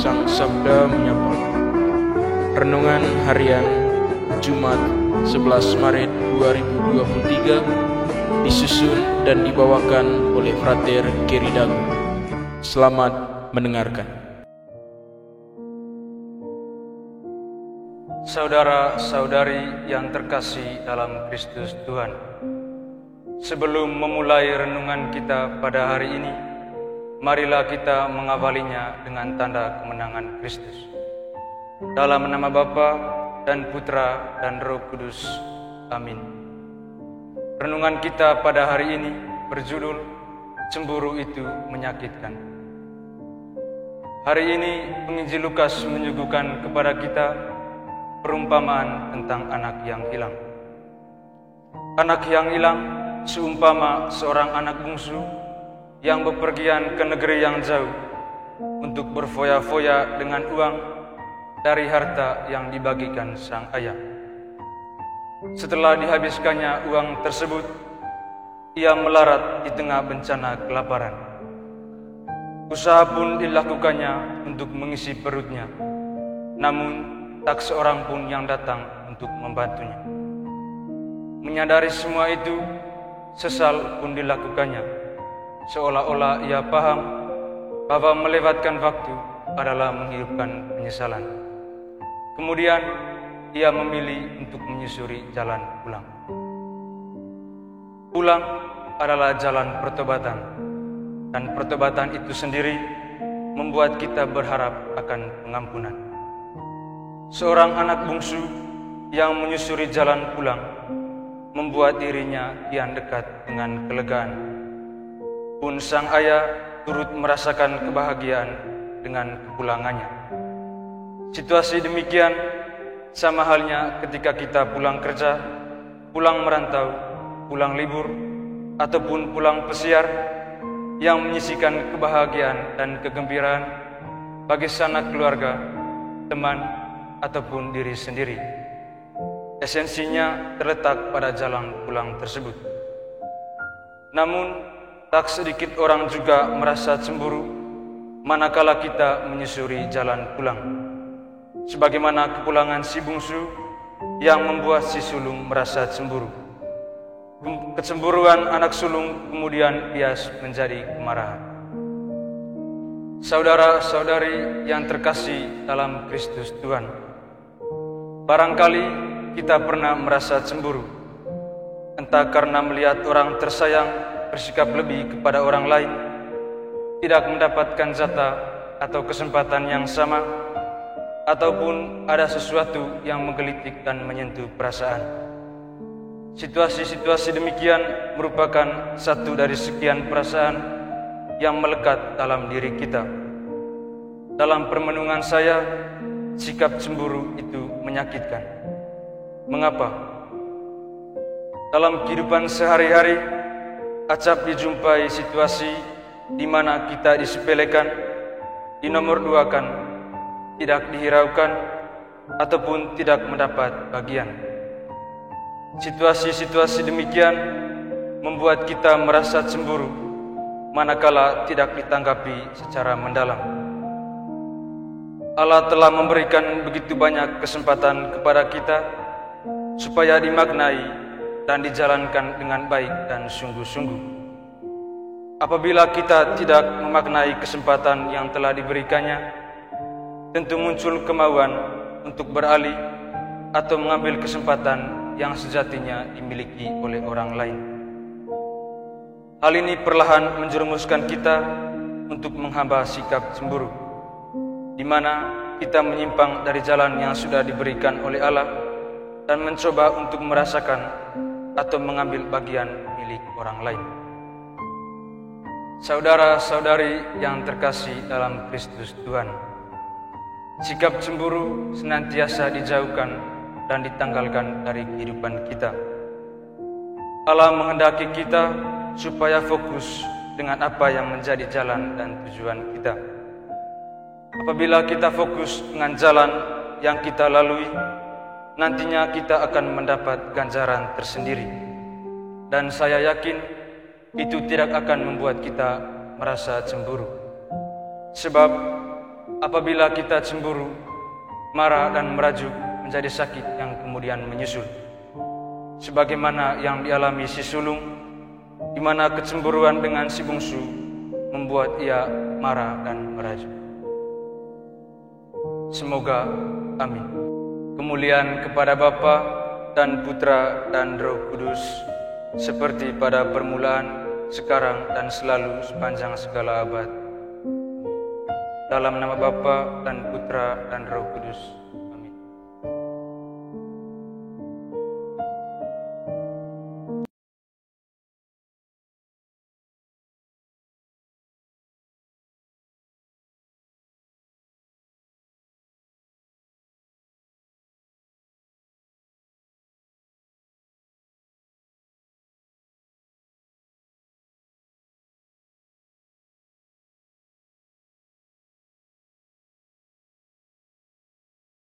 Sang Sabda Menyapa. Renungan Harian Jumat 11 Maret 2023 disusun dan dibawakan oleh Frater Keri Dago. Selamat mendengarkan. Saudara-saudari yang terkasih dalam Kristus Tuhan, sebelum memulai renungan kita pada hari ini, marilah kita mengawalinya dengan tanda kemenangan Kristus. Dalam nama Bapa dan Putra dan Roh Kudus. Amin. Renungan kita pada hari ini berjudul Cemburu Itu Menyakitkan. Hari ini penginjil Lukas menyuguhkan kepada kita perumpamaan tentang anak yang hilang. Anak yang hilang seumpama seorang anak bungsu yang bepergian ke negeri yang jauh untuk berfoya-foya dengan uang dari harta yang dibagikan sang ayah. Setelah dihabiskannya uang tersebut, ia melarat di tengah bencana kelaparan. Usaha pun dilakukannya untuk mengisi perutnya, namun tak seorang pun yang datang untuk membantunya. Menyadari semua itu, sesal pun dilakukannya, seolah-olah ia paham bahwa melewatkan waktu adalah menghidupkan penyesalan. Kemudian ia memilih untuk menyusuri jalan pulang. Pulang adalah jalan pertobatan, dan pertobatan itu sendiri membuat kita berharap akan pengampunan. Seorang anak bungsu yang menyusuri jalan pulang membuat dirinya kian dekat dengan kelegaan. Pun sang ayah turut merasakan kebahagiaan dengan kepulangannya. Situasi demikian sama halnya ketika kita pulang kerja, pulang merantau, pulang libur, ataupun pulang pesiar, yang menyisikan kebahagiaan dan kegembiraan bagi sanak keluarga, teman, ataupun diri sendiri. Esensinya terletak pada jalan pulang tersebut. Namun, tak sedikit orang juga merasa cemburu manakala kita menyusuri jalan pulang. Sebagaimana kepulangan si bungsu yang membuat si sulung merasa cemburu. Kecemburuan anak sulung kemudian bias menjadi kemarahan. Saudara-saudari yang terkasih dalam Kristus Tuhan, barangkali kita pernah merasa cemburu, entah karena melihat orang tersayang bersikap lebih kepada orang lain, tidak mendapatkan jatah atau kesempatan yang sama, ataupun ada sesuatu yang menggelitik dan menyentuh perasaan. Situasi-situasi demikian merupakan satu dari sekian perasaan yang melekat dalam diri kita. Dalam permenungan saya, sikap cemburu itu menyakitkan. Mengapa? Dalam kehidupan sehari-hari, acap dijumpai situasi di mana kita disepelekan, dinomorduakan, tidak dihiraukan, ataupun tidak mendapat bagian. Situasi-situasi demikian membuat kita merasa cemburu manakala tidak ditanggapi secara mendalam. Allah telah memberikan begitu banyak kesempatan kepada kita supaya dimaknai dan dijalankan dengan baik dan sungguh-sungguh. Apabila kita tidak memaknai kesempatan yang telah diberikannya, tentu muncul kemauan untuk beralih atau mengambil kesempatan yang sejatinya dimiliki oleh orang lain. Hal ini perlahan menjerumuskan kita untuk menghamba sikap cemburu, di mana kita menyimpang dari jalan yang sudah diberikan oleh Allah dan mencoba untuk merasakan atau mengambil bagian milik orang lain. Saudara-saudari yang terkasih dalam Kristus Tuhan, sikap cemburu senantiasa dijauhkan dan ditanggalkan dari kehidupan kita. Allah menghendaki kita supaya fokus dengan apa yang menjadi jalan dan tujuan kita. Apabila kita fokus dengan jalan yang kita lalui, nantinya kita akan mendapat ganjaran tersendiri. Dan saya yakin itu tidak akan membuat kita merasa cemburu. Sebab apabila kita cemburu, marah dan merajuk menjadi sakit yang kemudian menyusul. Sebagaimana yang dialami si sulung, di mana kecemburuan dengan si bungsu membuat ia marah dan merajuk. Semoga, amin. Kemuliaan kepada Bapa dan Putra dan Roh Kudus, seperti pada permulaan, sekarang dan selalu sepanjang segala abad. Dalam nama Bapa dan Putra dan Roh Kudus.